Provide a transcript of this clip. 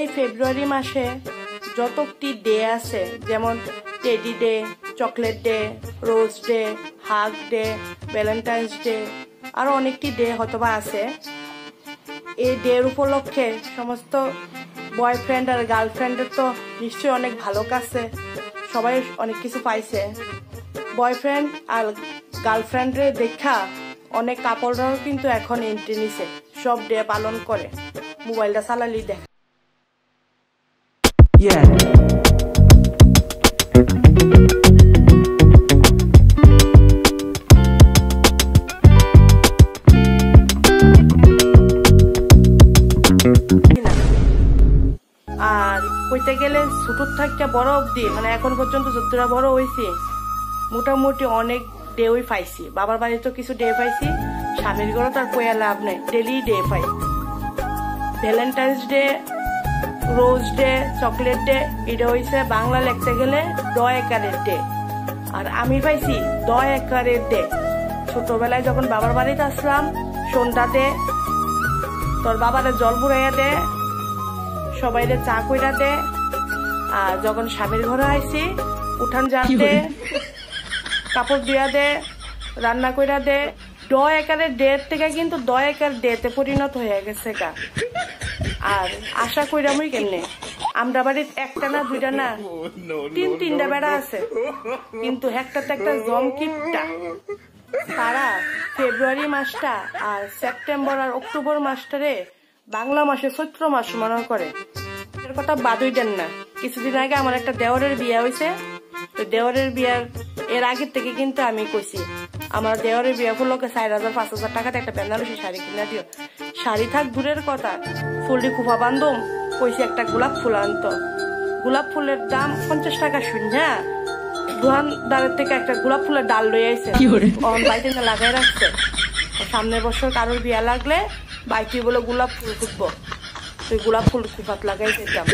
এই ফেব্রুয়ারি মাসে যতটি ডে আছে, যেমন টেডি ডে, চকলেট ডে, রোজ day, hug day, valentine's day, আরো অনেকটি ডে হয়তোবা আছে। এই ডে উপলক্ষে সমস্ত বয়ফ্রেন্ড আর গার্লফ্রেন্ডের তো নিশ্চয়ই অনেক ভালো কাছে, সবাই অনেক কিছু পাইছে। বয়ফ্রেন্ড আর গার্লফ্রেন্ডের দেখা অনেক কাপড়রাও কিন্তু এখন এন্ট্রি নিছে, সব ডে পালন করে, মোবাইলটা চালালি দেখা। আর কইতে গেলে ছোট থেকে বড় অব্দি, মানে এখন পর্যন্ত যতটা বড় হয়েছি মোটামুটি অনেক ডেই পাইছি। বাবার বাড়িতে কিছু ডে পাইছি, স্বামীর ঘরে তার কইয়া লাভ নেই, ডেলি ডে পাই। ভ্যালেন্টাইন্স ডে, রোজ ডে, চকলেট ডে, এটা হয়েছে বাংলা লিখতে গেলে ড-একারের ডে। আর আমি পাইছি দ-একারের ডে। ছোটবেলায় যখন বাবার বাড়িতে আসলাম, সন্ধ্যাতে তোর বাবারে জল বুড়াইয়া দে, সবাইরে চা কইরা দে। আর যখন স্বামীর ঘরে আইছি, উঠান যাতে কাপড় দিয়া দে, রান্না কইরা দে। ড-একারের ডে থেকে কিন্তু দ-একার ডেতে পরিণত হয়ে গেছে গা। আর আশা কইরামই কেমনে, আমরা বাড়ির একটা না দুইটা না তিনটা বেড়া আছে, কিন্তু একটাতে একটা জমকিপটা। তারা ফেব্রুয়ারি মাসটা আর সেপ্টেম্বর আর অক্টোবর মাসটারে বাংলা মাসে চৈত্র মাস মনে করে। এর কথা বাদই দেন না। কিছুদিন আগে আমার একটা দেওরের বিয়া হয়েছে, তো দেওরের বিয়ার এর আগের থেকে কিন্তু আমি কইছি আমার দেওরের বিয়া ফুলকে 4,000-5,000 টাকাতে একটা বেনারসি শাড়ি কিনা দিও। শাড়ি থাক দূরের কথা, ফুলটি কুফা বান্ধব কইছি একটা গোলাপ ফুল আনতো। গোলাপ ফুলের দাম 50 টাকা শূন্য। দোকানদারের থেকে একটা গোলাপ ফুলের ডাল লই আইছে, বাড়িতে না লাগাই রাখছে। সামনের বছর কারোর বিয়া লাগলে বাইকে বলে গোলাপ ফুল ফুটবো, তুই গোলাপ ফুল কুপাত লাগাই যেতাম।